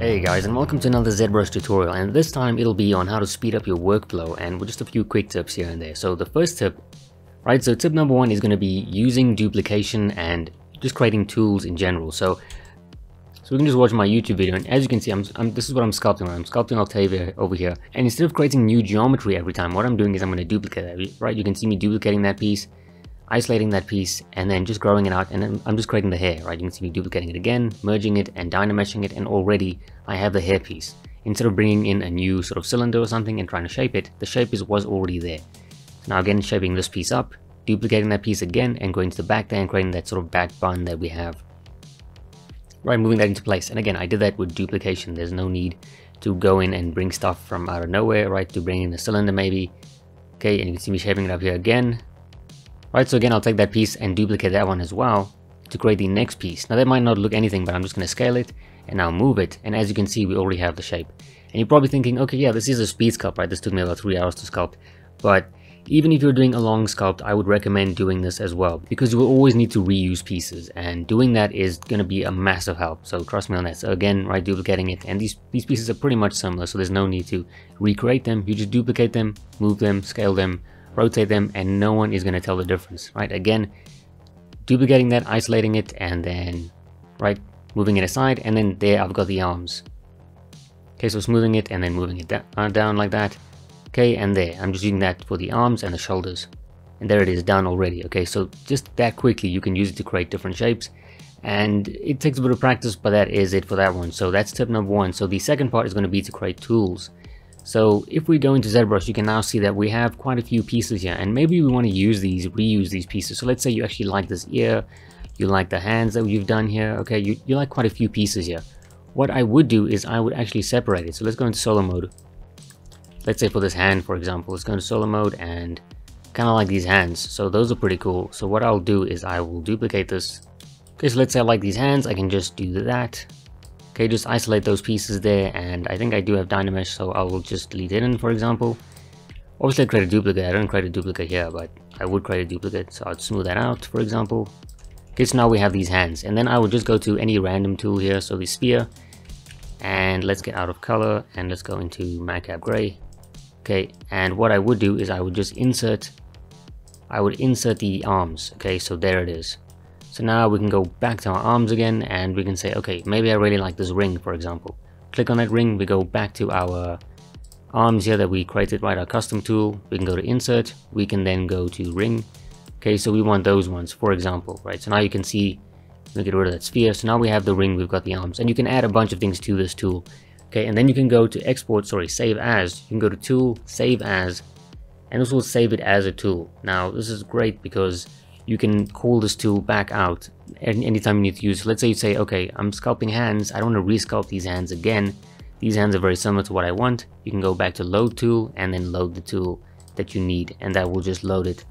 Hey guys, and welcome to another ZBrush tutorial, and this time it'll be on how to speed up your workflow and with just a few quick tips here and there. So the first tip, right, so tip number one is going to be using duplication and just creating tools in general. So we can just watch my YouTube video, and as you can see, this is what I'm sculpting. I'm sculpting Octavia over here, and instead of creating new geometry every time, what I'm doing is I'm going to duplicate that, right? You can see me duplicating that piece, isolating that piece, and then just growing it out, and then I'm just creating the hair, right? You can see me duplicating it again, merging it and dynameshing it, and already I have the hair piece. Instead of bringing in a new sort of cylinder or something and trying to shape it, the shape was already there. Now again, shaping this piece up, duplicating that piece again, and going to the back there and creating that sort of back bun that we have. Right, moving that into place. And again, I did that with duplication. There's no need to go in and bring stuff from out of nowhere, right? To bring in a cylinder maybe. Okay, and you can see me shaping it up here again. Right, so again, I'll take that piece and duplicate that one as well to create the next piece. Now that might not look anything, but I'm just going to scale it and now move it. And as you can see, we already have the shape. And you're probably thinking, okay, yeah, this is a speed sculpt, right? This took me about 3 hours to sculpt. But even if you're doing a long sculpt, I would recommend doing this as well, because you will always need to reuse pieces, and doing that is going to be a massive help. So trust me on that. So again, right, duplicating it, and these pieces are pretty much similar, so there's no need to recreate them. You just duplicate them, move them, scale them, rotate them, and no one is going to tell the difference, right? Again, duplicating that, isolating it, and then right, moving it aside, and then there I've got the arms. Okay, so smoothing it and then moving it down like that. Okay, and there, I'm just using that for the arms and the shoulders. And there it is, done already. Okay, so just that quickly, you can use it to create different shapes. And it takes a bit of practice, but that is it for that one. So that's tip number one. So the second part is going to be to create tools. So if we go into ZBrush, you can now see that we have quite a few pieces here. And maybe we want to use these, reuse these pieces. So let's say you actually like this ear, you like the hands that you've done here. Okay, you like quite a few pieces here. What I would do is I would actually separate it. So let's go into solo mode. Let's say for this hand, for example, let's go into solo mode and kind of like these hands. So those are pretty cool. So what I'll do is I will duplicate this. Okay, so let's say I like these hands. I can just do that. Okay, just isolate those pieces there. And I think I do have Dynamesh, so I will just delete it in, for example. Obviously, I create a duplicate. I don't create a duplicate here, but I would create a duplicate. So I'll smooth that out, for example. Okay, so now we have these hands. And then I would just go to any random tool here. So the sphere. And let's get out of color and let's go into Madcap Gray. Okay, and what I would do is I would just insert the arms. Okay, so there it is. So now we can go back to our arms again, and we can say, okay, maybe I really like this ring, for example. Click on that ring, we go back to our arms here that we created, right, our custom tool. We can go to insert, we can then go to ring. Okay, so we want those ones, for example, right? So now you can see, we get rid of that sphere. So now we have the ring, we've got the arms, and you can add a bunch of things to this tool. Okay, and then you can go to save as. You can go to tool, save as, and this will save it as a tool. Now, this is great because you can call this tool back out anytime you need to use it. Let's say you say, okay, I'm sculpting hands. I don't want to resculpt these hands again. These hands are very similar to what I want. You can go back to load tool and then load the tool that you need, and that will just load it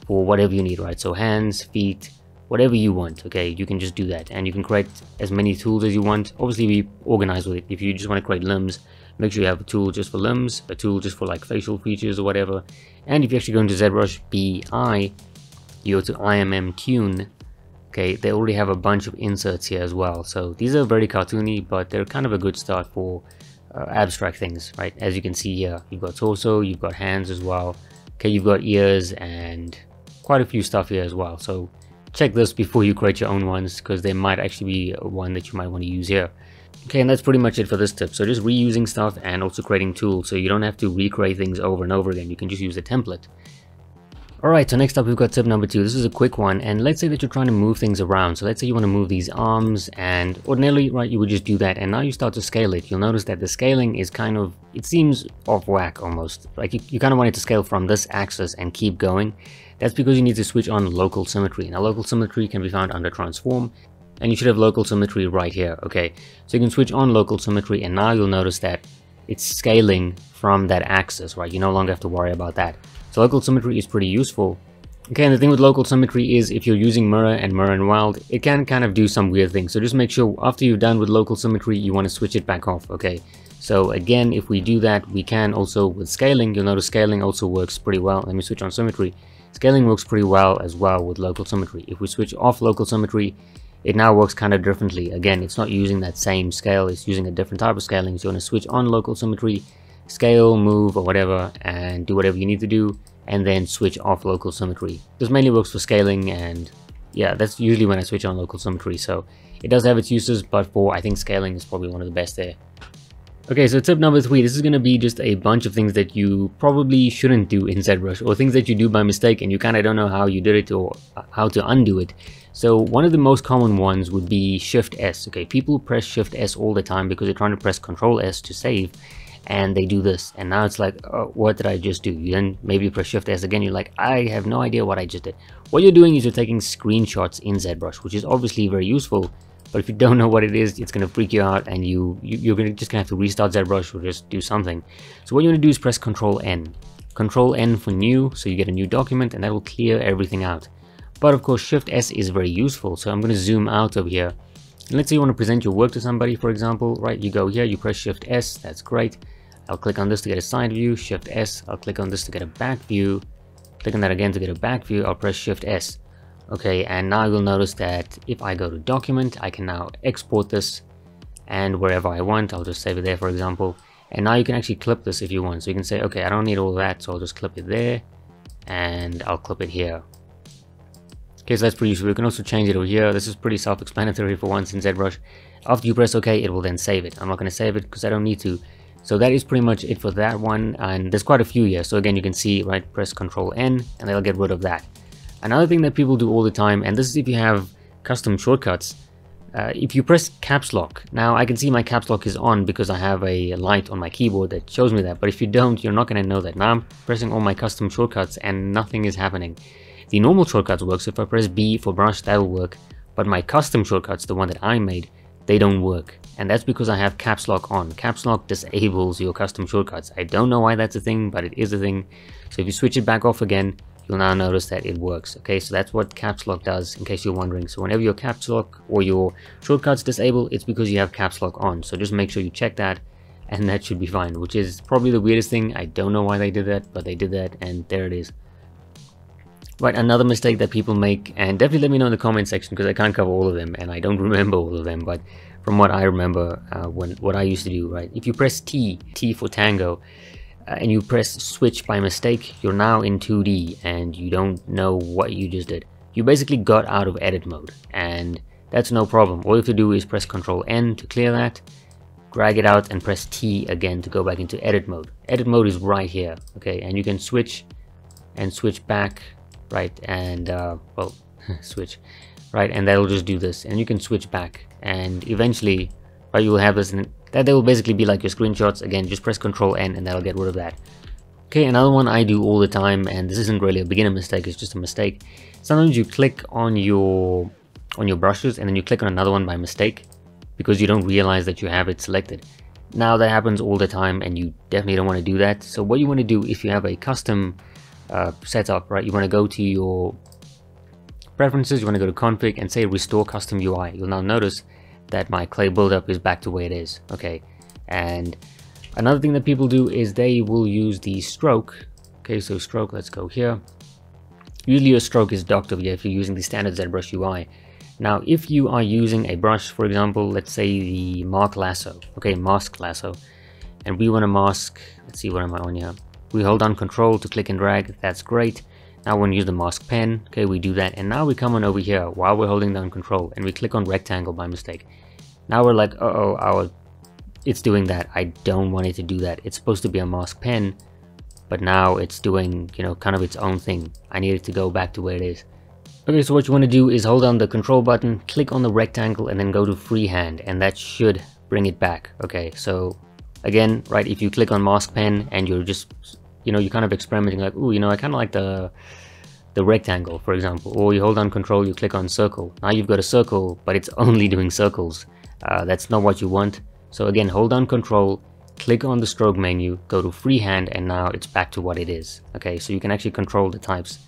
for whatever you need, right? So hands, feet, whatever you want. Okay, you can just do that, and you can create as many tools as you want. Obviously, be organized with it. If you just want to create limbs, make sure you have a tool just for limbs, a tool just for like facial features or whatever. And if you actually go into ZBrush BI, you go to IMM Tune. Okay, they already have a bunch of inserts here as well. So these are very cartoony, but they're kind of a good start for abstract things, right? As you can see here, you've got torso, you've got hands as well. Okay, you've got ears and quite a few stuff here as well. So check this before you create your own ones, because there might actually be one that you might want to use here. Okay, and that's pretty much it for this tip. So just reusing stuff and also creating tools, so you don't have to recreate things over and over again. You can just use a template. Alright, so next up we've got tip number 2. This is a quick one, and let's say that you're trying to move things around. So let's say you want to move these arms, and ordinarily, right, you would just do that, and now you start to scale it. You'll notice that the scaling is kind of, it seems off whack almost. Like you kind of want it to scale from this axis and keep going. That's because you need to switch on local symmetry. Now local symmetry can be found under transform, and you should have local symmetry right here. Okay, so you can switch on local symmetry, and now you'll notice that it's scaling from that axis, right? You no longer have to worry about that. So local symmetry is pretty useful. Okay, and the thing with local symmetry is if you're using mirror and wild, it can kind of do some weird things. So just make sure after you're done with local symmetry, you want to switch it back off. Okay, so again, if we do that, we can also with scaling, you'll notice scaling also works pretty well. Let me switch on symmetry. Scaling works pretty well as well with local symmetry. If we switch off local symmetry, it now works kind of differently. Again, it's not using that same scale, it's using a different type of scaling. So you want to switch on local symmetry, scale, move, or whatever, and do whatever you need to do, and then switch off local symmetry. This mainly works for scaling, and yeah, that's usually when I switch on local symmetry. So it does have its uses, but for, I think, scaling is probably one of the best there. Okay, so tip number 3, this is going to be just a bunch of things that you probably shouldn't do in ZBrush, or things that you do by mistake and you kind of don't know how you did it or how to undo it. So one of the most common ones would be shift+s. Okay, people press shift+s all the time because they're trying to press control+s to save, and they do this, and now it's like, oh, what did I just do? You then maybe press shift+s again, you're like, I have no idea what I just did. What you're doing is you're taking screenshots in ZBrush, which is obviously very useful. But if you don't know what it is, it's going to freak you out, and you're just going to have to restart ZBrush or just do something. So what you want to do is press Control-N. Control-N for new, so you get a new document, and that will clear everything out. But of course, Shift-S is very useful, so I'm going to zoom out over here. And let's say you want to present your work to somebody, for example, right? You go here, you press Shift-S, that's great. I'll click on this to get a side view, Shift-S. I'll click on this to get a back view. Click on that again to get a back view, I'll press Shift-S. Okay, and now you'll notice that if I go to document, I can now export this, and wherever I want, I'll just save it there, for example. And now you can actually clip this if you want. So you can say, okay, I don't need all that, so I'll just clip it there, and I'll clip it here. Okay, so that's pretty useful. You can also change it over here. This is pretty self-explanatory for once in ZBrush. After you press OK, it will then save it. I'm not going to save it because I don't need to. So that is pretty much it for that one, and there's quite a few here. So again, you can see, right, press Control-N, and that'll get rid of that. Another thing that people do all the time, and this is if you have custom shortcuts, if you press caps lock, now I can see my caps lock is on because I have a light on my keyboard that shows me that, but if you don't, you're not going to know that. Now I'm pressing all my custom shortcuts and nothing is happening. The normal shortcuts work, so if I press B for brush, that'll work, but my custom shortcuts, the one that I made, they don't work, and that's because I have caps lock on. Caps lock disables your custom shortcuts. I don't know why that's a thing, but it is a thing. So if you switch it back off again, you'll now notice that it works. Okay, so that's what caps lock does, in case you're wondering. So whenever your caps lock or your shortcuts disable, it's because you have caps lock on. So just make sure you check that, and that should be fine, which is probably the weirdest thing. I don't know why they did that, but they did that, and there it is. Right, another mistake that people make, and definitely let me know in the comment section because I can't cover all of them, and I don't remember all of them, but from what I remember, what I used to do, right, if you press T for tango, and you press switch by mistake, you're now in 2D and you don't know what you just did. You basically got out of edit mode, and that's no problem. All you have to do is press Control-N to clear that, drag it out, and press T again to go back into edit mode. Edit mode is right here, okay, and you can switch and switch back, right, and well, switch, right, and that'll just do this, and you can switch back, and eventually, right, you will have this, and that will basically be like your screenshots. Again, just press Control-N and that'll get rid of that. Okay, another one I do all the time, and this isn't really a beginner mistake, it's just a mistake. Sometimes you click on your brushes and then you click on another one by mistake because you don't realize that you have it selected. Now that happens all the time, and you definitely don't want to do that. So what you want to do, if you have a custom setup, right, you want to go to your preferences, you want to go to config and say restore custom UI. You'll now notice that my clay buildup is back to where it is. Okay, and another thing that people do is they will use the stroke. Okay, so stroke, let's go here. Usually your stroke is docked over here if you're using the standard ZBrush UI. Now if you are using a brush, for example, let's say the mask lasso, and we want to mask, let's see, what am I on here? We hold down Control to click and drag, that's great. Now we want to use the mask pen, okay, we do that, and now we come on over here while we're holding down Control and we click on rectangle by mistake. Now we're like, it's doing that. I don't want it to do that. It's supposed to be a mask pen, but now it's doing, you know, kind of its own thing. I need it to go back to where it is. Okay, so what you want to do is hold down the Control button, click on the rectangle, and then go to freehand, and that should bring it back. Okay, so again, right, if you click on mask pen and you're just, you know, you're kind of experimenting, like, ooh, you know, I kind of like the rectangle, for example, or you hold down Control, you click on circle. Now you've got a circle, but it's only doing circles. That's not what you want. So again, hold down Control, click on the stroke menu, go to freehand, and now it's back to what it is. Okay, so you can actually control the types.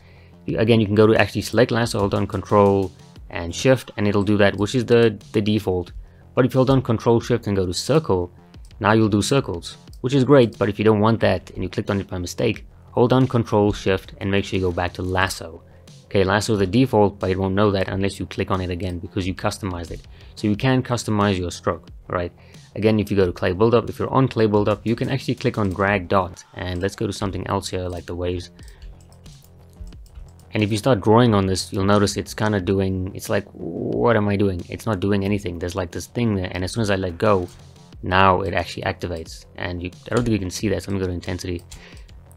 Again, you can go to actually select lasso, hold down Control and Shift, and it'll do that, which is the default. But if you hold down Control Shift and go to circle, now you'll do circles, which is great. But if you don't want that and you clicked on it by mistake, hold down Control Shift and make sure you go back to lasso, Okay, lasso is the default, but it won't know that unless you click on it again because you customized it. So you can customize your stroke, right? Again, if you go to clay buildup, if you're on clay buildup, you can actually click on drag dot, and let's go to something else here like the waves. And if you start drawing on this, you'll notice it's kind of doing, it's like, what am I doing? It's not doing anything. There's like this thing there, and as soon as I let go, now it actually activates. And I don't think you can see that, so let me go to intensity.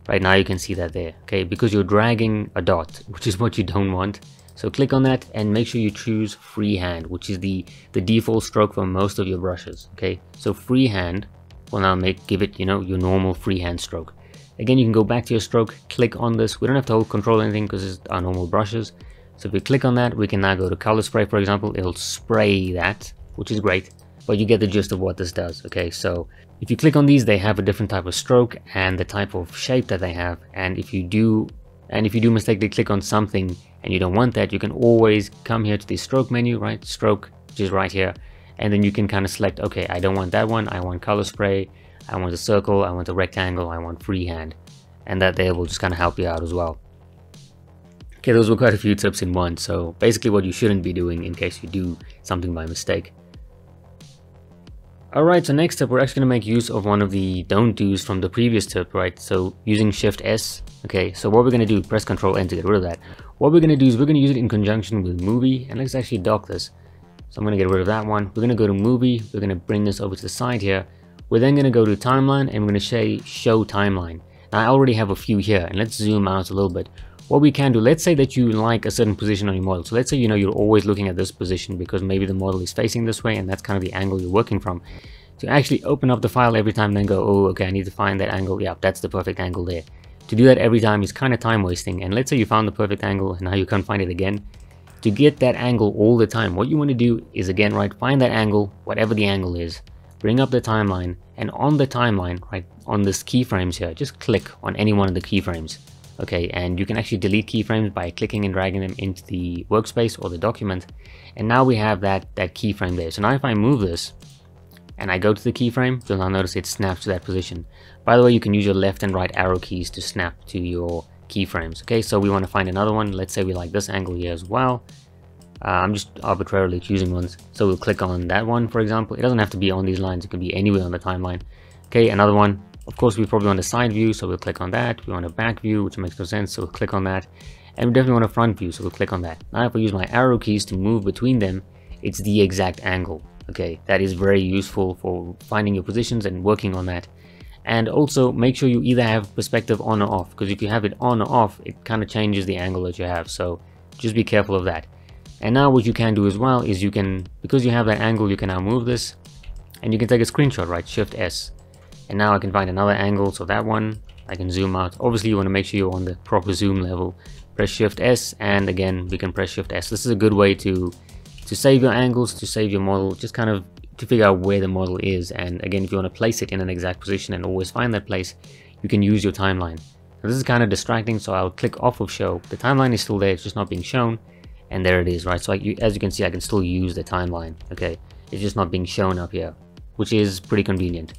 Right now you can see that there, okay, because you're dragging a dot, which is what you don't want. So click on that and make sure you choose freehand, which is the default stroke for most of your brushes, okay? So freehand will now give it, you know, your normal freehand stroke. Again, you can go back to your stroke, click on this. We don't have to hold control or anything because it's our normal brushes. So if we click on that, we can now go to color spray, for example. It'll spray that, which is great, but you get the gist of what this does, okay? So if you click on these, they have a different type of stroke and the type of shape that they have. And if you do mistakenly click on something and you don't want that, you can always come here to the stroke menu, right? Stroke, which is right here. And then you can kind of select, okay, I don't want that one. I want color spray. I want a circle. I want a rectangle. I want freehand. And that there will just kind of help you out as well. Okay, those were quite a few tips in one. So basically what you shouldn't be doing in case you do something by mistake. Alright, so next up we're actually going to make use of one of the don't do's from the previous tip, right? So using shift+s. Okay, so what we're going to do, press Ctrl N to get rid of that. What we're going to do is we're going to use it in conjunction with movie, and let's actually dock this. So I'm going to get rid of that one. We're going to go to movie, we're going to bring this over to the side here. We're then going to go to timeline and we're going to say show timeline. Now I already have a few here, and let's zoom out a little bit. What we can do, let's say that you like a certain position on your model. So let's say, you know, you're always looking at this position because maybe the model is facing this way and that's kind of the angle you're working from. To actually open up the file every time and then go, oh, okay, I need to find that angle. Yeah, that's the perfect angle there. To do that every time is kind of time wasting. And let's say you found the perfect angle and now you can't find it again. To get that angle all the time, what you want to do is, again, right, find that angle, whatever the angle is, bring up the timeline, and on the timeline, right, on this keyframes here, just click on any one of the keyframes. Okay, and you can actually delete keyframes by clicking and dragging them into the workspace or the document. And now we have that keyframe there. So now if I move this and I go to the keyframe, you'll now notice it snaps to that position. By the way, you can use your left and right arrow keys to snap to your keyframes. Okay, so we want to find another one. Let's say we like this angle here as well. I'm just arbitrarily choosing ones. So we'll click on that one, for example. It doesn't have to be on these lines. It can be anywhere on the timeline. Okay, another one. Of course, we probably want a side view, so we'll click on that. We want a back view, which makes no sense, so we'll click on that. And we definitely want a front view, so we'll click on that. Now if I use my arrow keys to move between them, it's the exact angle. Okay, that is very useful for finding your positions and working on that. And also make sure you either have perspective on or off, because if you have it on or off, it kind of changes the angle that you have. So just be careful of that. And now what you can do as well is you can, because you have that angle, you can now move this and you can take a screenshot, right? Shift+S. And now I can find another angle, so that one, I can zoom out. Obviously you want to make sure you're on the proper zoom level. Press Shift+S, and again, we can press Shift+S. This is a good way to save your angles, to save your model, just kind of to figure out where the model is. And again, if you want to place it in an exact position and always find that place, you can use your timeline. Now, this is kind of distracting, so I'll click off of show. The timeline is still there, it's just not being shown. And there it is, right? So as you can see, I can still use the timeline, okay? It's just not being shown up here, which is pretty convenient.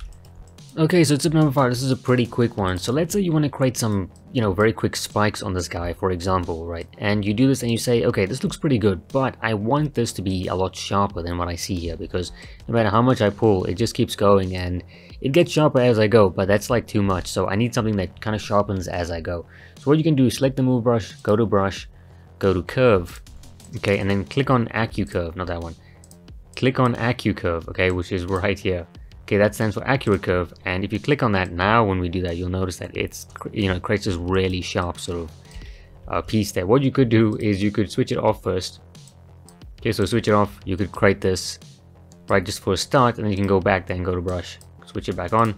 Okay, so tip number 5, this is a pretty quick one. So let's say you want to create some, very quick spikes on this guy, for example, right? And you do this and you say, okay, this looks pretty good, but I want this to be a lot sharper than what I see here, because no matter how much I pull, it just keeps going and it gets sharper as I go, but that's like too much. So I need something that kind of sharpens as I go. So what you can do is select the move brush, go to brush, go to curve, okay, and then click on AccuCurve, not that one. Click on AccuCurve, okay, which is right here. Okay, that stands for accurate curve, and if you click on that now, when we do that, you'll notice that it's, it creates this really sharp sort of piece there. What you could do is you could switch it off first. Okay, so switch it off, you could create this, right, just for a start, and then you can go back there and go to brush, switch it back on,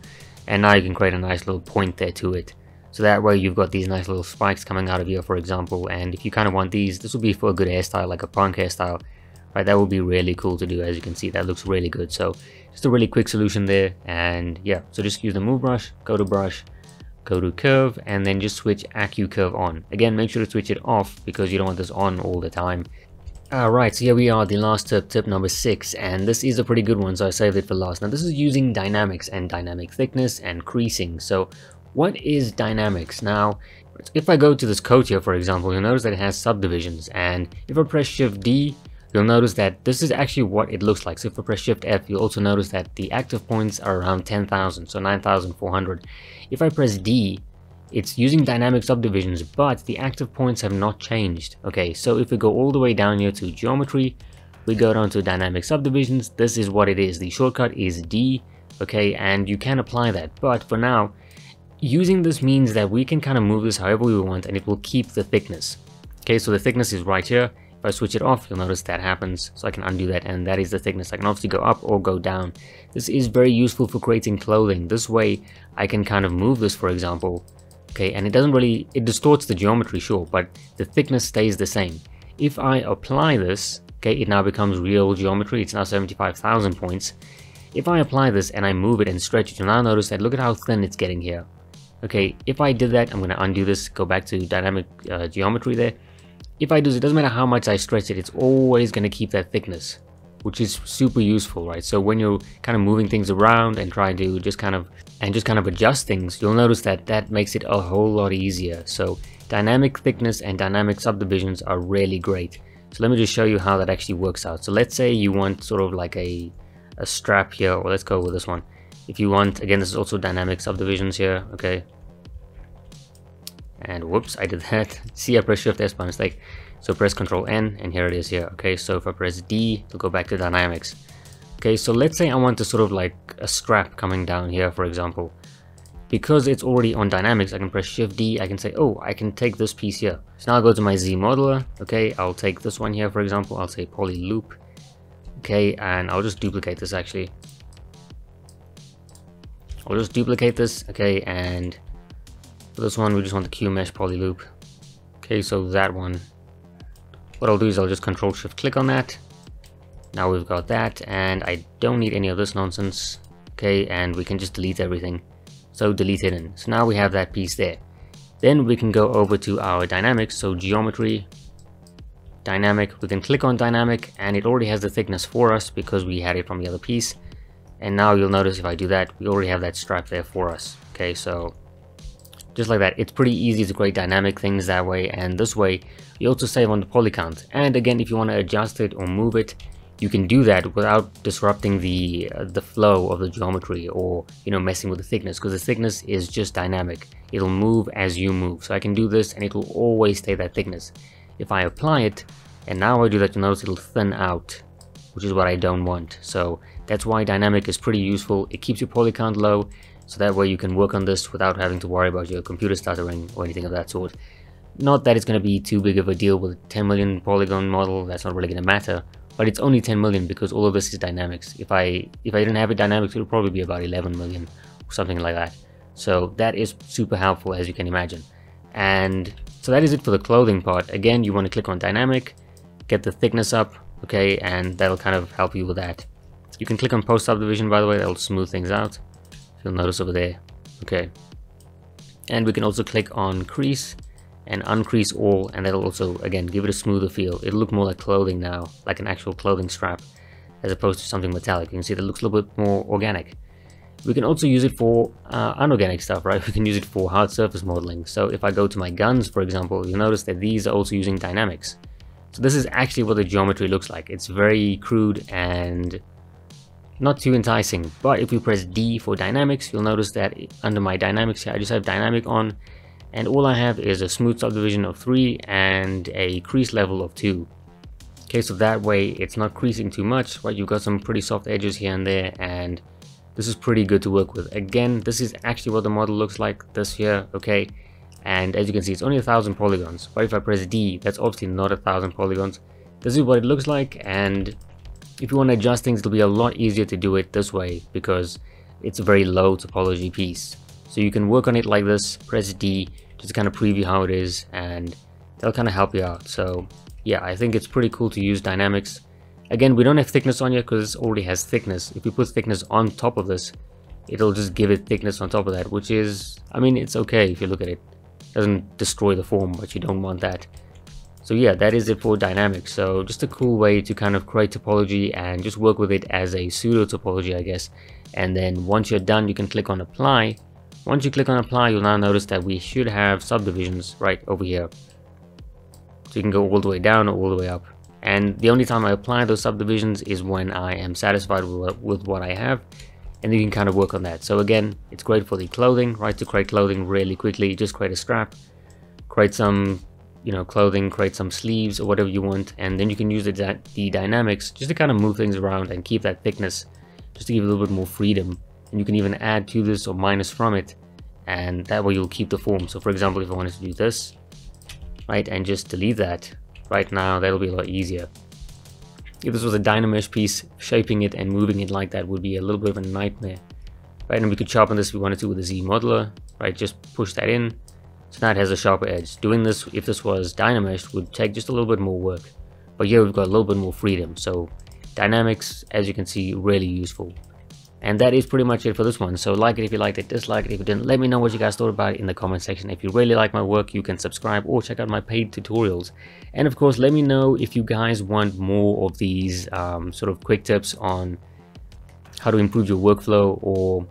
and now you can create a nice little point there to it. So that way you've got these nice little spikes coming out of here, for example, and if you kind of want these, this would be for a good hairstyle, like a punk hairstyle. Right, that would be really cool to do. As you can see, that looks really good. So just a really quick solution there. And yeah, so just use the move brush, go to brush, go to curve, and then just switch AccuCurve on. Again, make sure to switch it off because you don't want this on all the time. Alright, so here we are, the last tip, tip number 6, and this is a pretty good one, so I saved it for last. Now this is using dynamics and dynamic thickness and creasing. So what is dynamics? Now, If I go to this code here, for example, you'll notice that it has subdivisions, and if I press Shift D, you'll notice that this is actually what it looks like. So if I press Shift F, you'll also notice that the active points are around 10,000, so 9,400. If I press D, it's using dynamic subdivisions, but the active points have not changed. Okay, so if we go all the way down here to geometry, we go down to dynamic subdivisions, this is what it is. The shortcut is D, okay, and you can apply that. But for now, using this means that we can kind of move this however we want, and it will keep the thickness. Okay, so the thickness is right here. If I switch it off, you'll notice that happens. So I can undo that, and that is the thickness. I can obviously go up or go down. This is very useful for creating clothing. This way, I can kind of move this, for example. Okay, and it doesn't really, it distorts the geometry, sure, but the thickness stays the same. If I apply this, okay, it now becomes real geometry. It's now 75,000 points. If I apply this and I move it and stretch it, you'll now notice that look at how thin it's getting here. Okay, if I did that, I'm going to undo this, go back to dynamic geometry there. If I do this, it doesn't matter how much I stretch it, it's always going to keep that thickness, which is super useful, right? So when you're kind of moving things around and trying to just kind of adjust things, you'll notice that that makes it a whole lot easier. So dynamic thickness and dynamic subdivisions are really great. So let me just show you how that actually works out. So let's say you want sort of like a strap here, or let's go with this one. If you want, again, this is also dynamic subdivisions here, okay? And whoops, I did that. See, I pressed Shift S by mistake. So press Ctrl N, and here it is here, okay? So if I press D, it'll go back to dynamics. Okay, so let's say I want to sort of like a strap coming down here, for example. Because it's already on dynamics, I can press Shift D, I can say, oh, I can take this piece here. So now I'll go to my Z modeler, okay? I'll take this one here, for example. I'll say poly loop, okay? And I'll just duplicate this actually. I'll just duplicate this, okay? And for this one, we just want the Q mesh poly loop. Okay, so that one. What I'll do is I'll just Control Shift click on that. Now we've got that, and I don't need any of this nonsense. Okay, and we can just delete everything. So delete hidden. So now we have that piece there. Then we can go over to our dynamics. So geometry, dynamic. We can click on dynamic, and it already has the thickness for us because we had it from the other piece. And now you'll notice if I do that, we already have that strap there for us. Okay, so just like that, it's pretty easy to create dynamic things that way, and this way you also save on the poly count. And again, if you want to adjust it or move it, you can do that without disrupting the flow of the geometry, or messing with the thickness, because the thickness is just dynamic. It'll move as you move. So I can do this and it will always stay that thickness. If I apply it and now I do that, you'll notice it'll thin out, which is what I don't want. So that's why dynamic is pretty useful. It keeps your poly count low, so that way you can work on this without having to worry about your computer stuttering or anything of that sort. Not that it's going to be too big of a deal with a 10 million polygon model, that's not really going to matter, but it's only 10 million because all of this is dynamics. If I didn't have it dynamics, it would probably be about 11 million or something like that. So that is super helpful, as you can imagine. And so that is it for the clothing part. Again, you want to click on dynamic, get the thickness up, okay, and that'll kind of help you with that. You can click on post subdivision, by the way, that'll smooth things out. You'll notice over there, okay. And we can also click on crease and uncrease all, and that'll also, again, give it a smoother feel. It'll look more like clothing now, like an actual clothing strap, as opposed to something metallic. You can see that it looks a little bit more organic. We can also use it for unorganic stuff, right? We can use it for hard surface modeling. So if I go to my guns, for example, you'll notice that these are also using dynamics. So this is actually what the geometry looks like. It's very crude and not too enticing, but if we press D for dynamics, you'll notice that under my dynamics here, I just have dynamic on, and all I have is a smooth subdivision of 3 and a crease level of 2. Okay, so that way it's not creasing too much, right? You've got some pretty soft edges here and there, and this is pretty good to work with. Again, this is actually what the model looks like, this here, okay? And as you can see, it's only 1,000 polygons, but if I press D, that's obviously not 1,000 polygons. This is what it looks like, and if you want to adjust things, it'll be a lot easier to do it this way because it's a very low topology piece. So you can work on it like this, press D, just to kind of preview how it is, and that'll kind of help you out. So yeah, I think it's pretty cool to use dynamics. Again, we don't have thickness on here because it already has thickness. If you put thickness on top of this, it'll just give it thickness on top of that, which is, I mean, it's okay if you look at it. It doesn't destroy the form, but you don't want that. So yeah, that is it for dynamics. So just a cool way to kind of create topology and just work with it as a pseudo topology, I guess. And then once you're done, you can click on apply, Once you click on apply, you'll now notice that we should have subdivisions right over here. So you can go all the way down or all the way up. And the only time I apply those subdivisions is when I am satisfied with what I have. And you can kind of work on that. So again, it's great for the clothing, right? To create clothing really quickly, just create a strap, create some, clothing, create some sleeves or whatever you want. And then you can use the dynamics just to kind of move things around and keep that thickness, just to give a little bit more freedom. And you can even add to this or minus from it. And that way you'll keep the form. So for example, if I wanted to do this, right, and just delete that, right now, that'll be a lot easier. If this was a Dynamesh piece, shaping it and moving it like that would be a little bit of a nightmare, right? And we could sharpen this if we wanted to with a Z modeler, right? Just push that in, so now it has a sharper edge. Doing this, if this was Dynamesh, would take just a little bit more work, but here we've got a little bit more freedom. So Dynamics, as you can see, really useful. And that is pretty much it for this one. So like it if you liked it, dislike it if you didn't. Let me know what you guys thought about it in the comment section. If you really like my work, you can subscribe or check out my paid tutorials. And of course, let me know if you guys want more of these sort of quick tips on how to improve your workflow or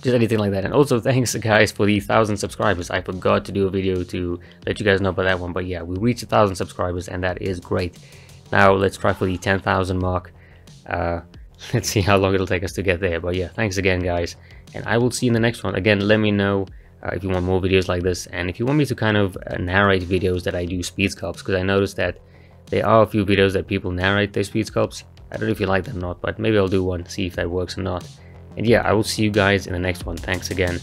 just anything like that. And also thanks guys for the 1,000 subscribers. I forgot to do a video to let you guys know about that one. But yeah, we reached 1,000 subscribers and that is great. Now let's try for the 10,000 mark. Let's see how long it'll take us to get there. But yeah, thanks again guys, and I will see you in the next one. Again, let me know if you want more videos like this, and if you want me to kind of narrate videos that I do speed sculpts, because I noticed that there are a few videos that people narrate their speed sculpts. I don't know if you like them or not, but maybe I'll do one, see if that works or not. And yeah, I will see you guys in the next one. Thanks again.